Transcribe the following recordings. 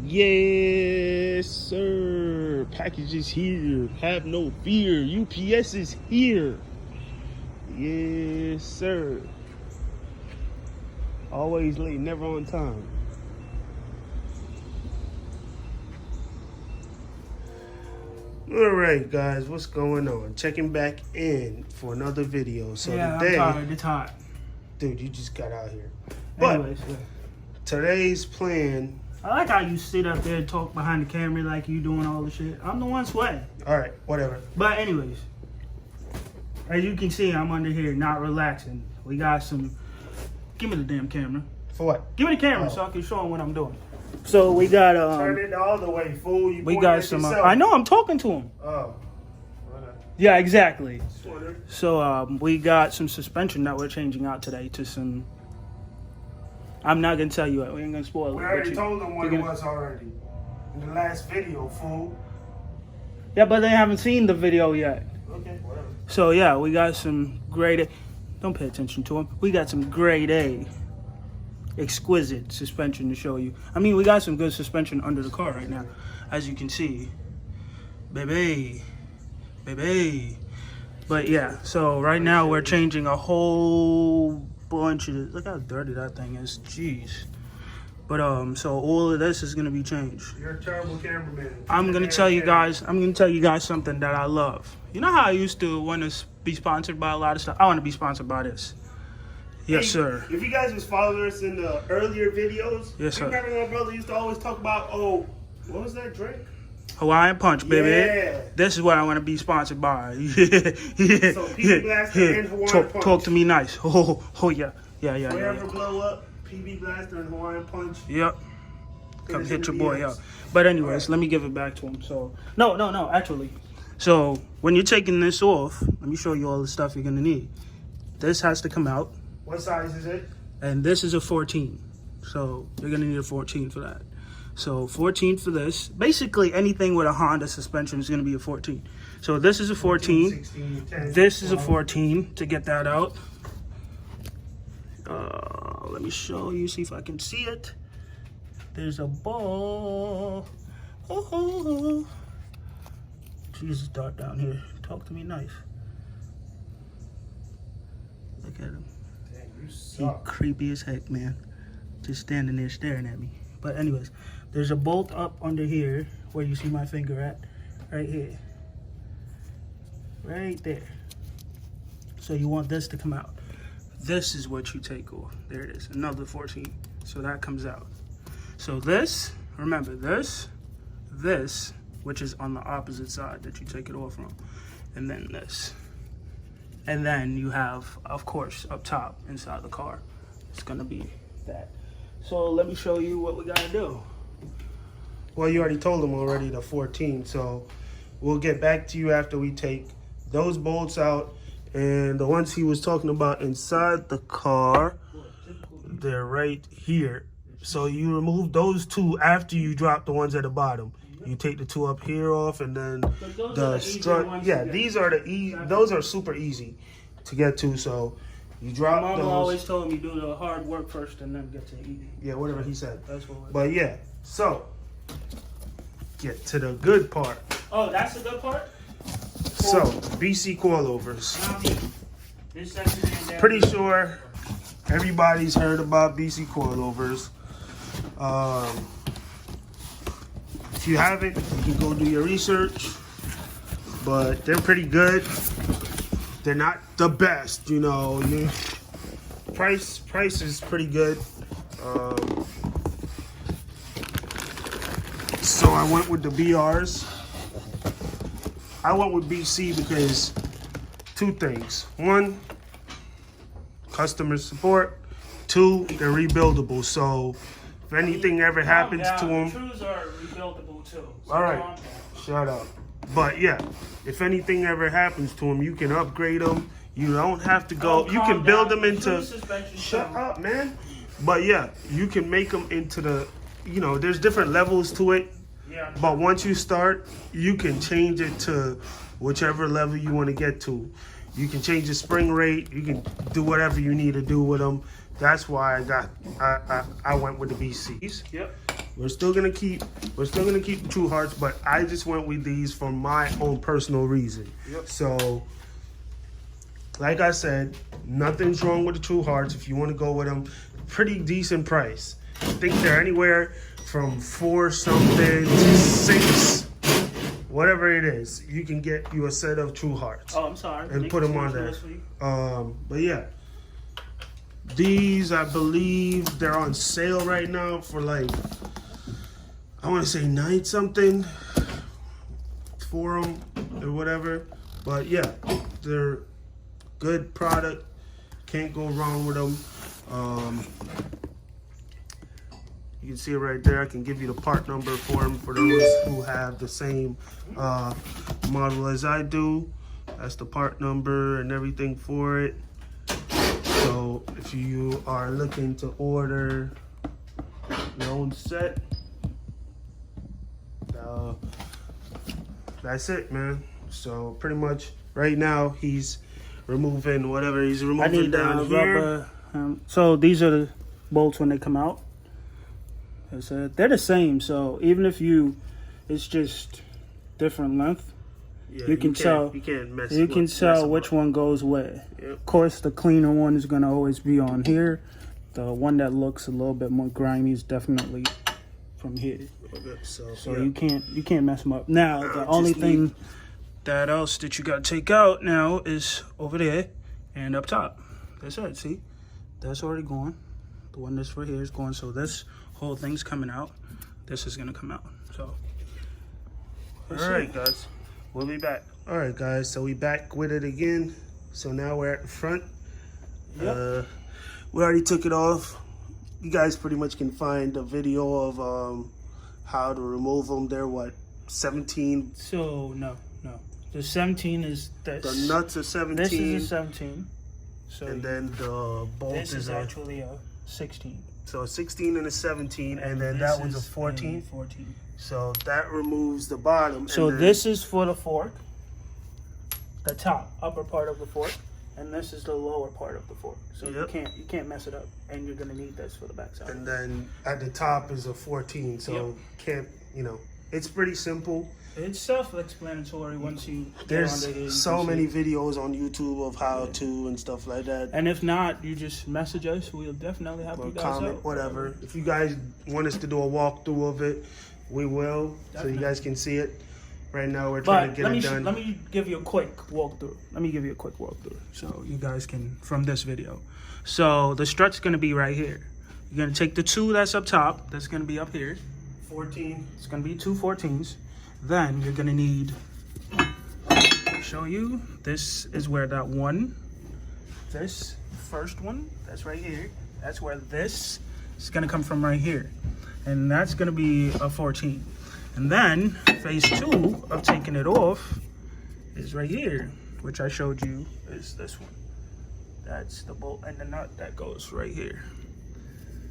Yes, sir. Package is here. Have no fear. UPS is here. Yes, sir. Always late, never on time. All right, guys, what's going on? Checking back in for another video. So today, I'm tired. It's hot. Dude, you just got out here. But anyways, today's plan. I like how you sit up there and talk behind the camera like you doing all the shit. I'm the one sweating. All right, whatever. But anyways, as you can see, I'm under here not relaxing. We got some. Give me the damn camera. For what? Give me the camera so I can show them what I'm doing. So we got turn it all the way, fool. You we got some. I know I'm talking to him. Oh. Yeah, exactly. So we got some suspension that we're changing out today to some. I'm not gonna tell you it. We ain't gonna spoil it. We already told them what it was already in the last video, fool. Yeah, but they haven't seen the video yet. Okay, whatever. So yeah, we got some grade A. Don't pay attention to them. We got some grade A, exquisite suspension to show you. I mean, we got some good suspension under the car right now, as you can see. Baby. But yeah, so right now we're changing a whole bunch of this. Look how dirty that thing is. Jeez. But so all of this is gonna be changed. You're a terrible cameraman. I'm gonna tell you guys something that I love. You know how I used to want to be sponsored by a lot of stuff? I want to be sponsored by this. Yes, sir. If you guys was following us in the earlier videos, yes, sir. Remember my brother used to always talk about, what was that drink? Hawaiian Punch, baby. Yeah. This is what I want to be sponsored by. So PB Blaster and Hawaiian Punch. Talk to me nice. Oh yeah. Wherever blow up, PB Blaster and Hawaiian Punch. Yep. Come hit your boy up. But anyways, let me give it back to him. So no, actually. So when you're taking this off, let me show you all the stuff you're gonna need. This has to come out. What size is it? And this is a 14. So you're gonna need a 14 for that. So 14 for this. Basically anything with a Honda suspension is gonna be a 14. So this is a 14. 16, 10, this is a 14 to get that out. Let me show you, see if I can see it. There's a ball. Oh. Jesus, dark down here. Talk to me nice. Look at him. Dang, you He suck. creepy as heck, man. Just standing there staring at me. But anyways, there's a bolt up under here where you see my finger at. Right here. Right there. So you want this to come out. This is what you take off. There it is, another 14. So that comes out. So this, remember this, which is on the opposite side that you take it off from, and then this. And then you have, of course, up top inside the car, it's gonna be that. So let me show you what we gotta do. Well, you already told them already the 14, so we'll get back to you after we take those bolts out. And the ones he was talking about inside the car, they're right here. So you remove those two after you drop the ones at the bottom. You take the two up here off, and then the strut. Yeah, these are those are super easy to get to. So you drop those. Mama always told me do the hard work first and then get to eat. Yeah, whatever he said. That's what. But yeah, so get to the good part. Oh, that's the good part. So BC coilovers. This section ain't there. Pretty sure everybody's heard about BC coilovers. If you haven't, you can go do your research. But they're pretty good. They're not the best, you know. Price is pretty good. So I went with the BRs. I went with BC because two things. One, customer support. Two, they're rebuildable. So if anything ever happens to them, Trues are rebuildable too. So all right, shut up. But yeah, if anything ever happens to them, you can upgrade them. You don't have to go. You can build them into. Shut up, man. But yeah, you can make them into the. You know, there's different levels to it. Yeah. But once you start, you can change it to whichever level you want to get to. You can change the spring rate. You can do whatever you need to do with them. That's why I went with the BCs. Yep. We're still gonna keep the True Hearts, but I just went with these for my own personal reason. Yep. So, like I said, nothing's wrong with the True Hearts if you want to go with them. Pretty decent price. I think they're anywhere from 4 something to 6, whatever it is. You can get you a set of True Hearts. Oh, I'm sorry. And put them on there. But yeah, these I believe they're on sale right now for like, I want to say 9 something for them or whatever. But yeah, they're good product. Can't go wrong with them. You can see it right there. I can give you the part number for them for those who have the same model as I do. That's the part number and everything for it. So if you are looking to order your own set, that's it, man. So pretty much right now he's removing whatever he's removing down here. Rubber. So these are the bolts when they come out. They're the same. So even if it's just different length. Yeah, you can tell. You can't mess. You can tell which one goes where. Yep. Of course, the cleaner one is going to always be on here. The one that looks a little bit more grimy is definitely from here. Okay, so yeah. you can't mess them up. Now the only thing that else that you got to take out now is over there and up top. That's it. See, that's already gone. The one that's for here is gone. So this whole thing's coming out. This is going to come out. So. All right, guys. We'll be back. All right, guys. So we back with it again. So now we're at the front. Yep. We already took it off. You guys pretty much can find a video of how to remove them. They're what, 17? So no. The 17 is this. The nuts are 17. This is a 17. So and then the bolt is actually a 16. So a 16 and a 17, and then that one's a 14. 14. So that removes the bottom. So this is for the fork, the top, upper part of the fork, and this is the lower part of the fork. So you can't mess it up, and you're gonna need this for the backside. And then at the top is a 14. So it's pretty simple. It's self-explanatory once you There's get under here. so many videos on YouTube of how to and stuff like that. And if not, you just message us. We'll definitely help you guys comment, out. whatever. If you guys want us to do a walkthrough of it, we will, so you guys can see it. Right now, we're trying to get it done. Let me give you a quick walkthrough. So you guys can, from this video. So the strut's going to be right here. You're going to take the 2 that's up top. That's going to be up here. 14. It's going to be 2 14s. Then you're going to need, show you, this is where that one, this first one, that's right here. That's where this is going to come from right here. And that's going to be a 14. And then phase 2 of taking it off is right here, which I showed you is this one. That's the bolt and the nut that goes right here.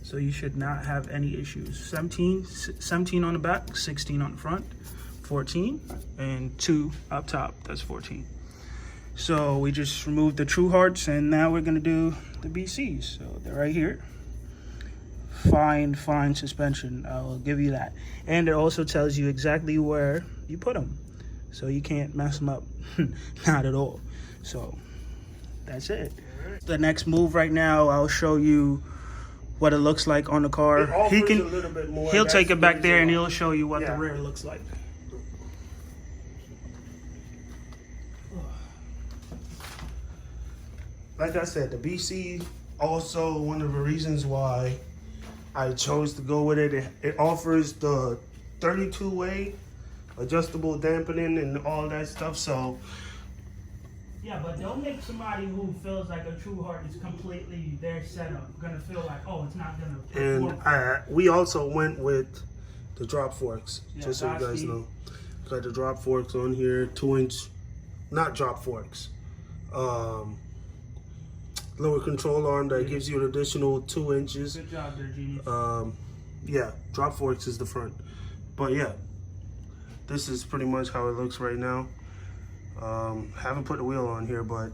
So you should not have any issues. 17 on the back, 16 on the front, 14, and 2 up top, that's 14. So we just removed the True Hearts, and now we're gonna do the BCs. So they're right here. Fine suspension, I'll give you that. And it also tells you exactly where you put them. So you can't mess them up, not at all. So that's it. The next move right now, I'll show you what it looks like on the car. He'll take it back there and he'll show you what the rear looks like. Like I said, the BC, also one of the reasons why I chose to go with it. It offers the 32-way adjustable dampening and all that stuff. So yeah, but don't make somebody who feels like a True Heart is completely their setup gonna feel like, oh, it's not gonna perform. And we also went with the drop forks, just so you guys know. Got the drop forks on here, 2-inch, not drop forks. Lower control arm that gives you an additional 2 inches. Good job there, Genius. Yeah, drop forks is the front. But yeah, this is pretty much how it looks right now. Haven't put the wheel on here, but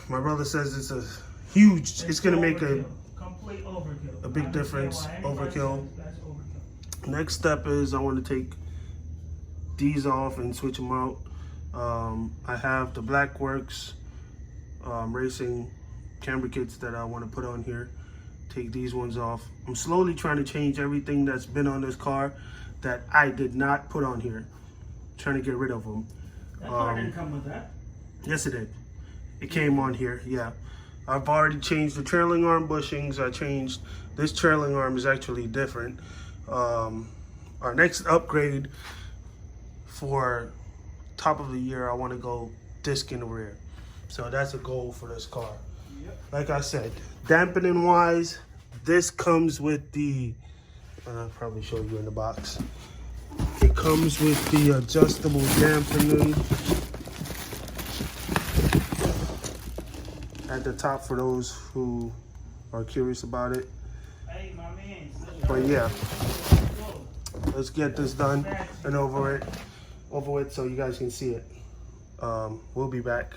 my brother says it's a huge, it's gonna make a complete overkill. big difference. Overkill. That's overkill. Next step is I want to take these off and switch them out. I have the Blackworks racing camber kits that I want to put on here. Take these ones off. I'm slowly trying to change everything that's been on this car that I did not put on here. Trying to get rid of them. That car didn't come with that. Yes, it did. It came on here, yeah. I've already changed the trailing arm bushings. I changed, this trailing arm is actually different. Our next upgrade for top of the year, I want to go disc in the rear. So that's a goal for this car. Yep. Like I said, dampening wise, this comes with the, I'll probably show you in the box. It comes with the adjustable dampening at the top for those who are curious about it. Hey, my man. But yeah, let's get this done and over with so you guys can see it. We'll be back.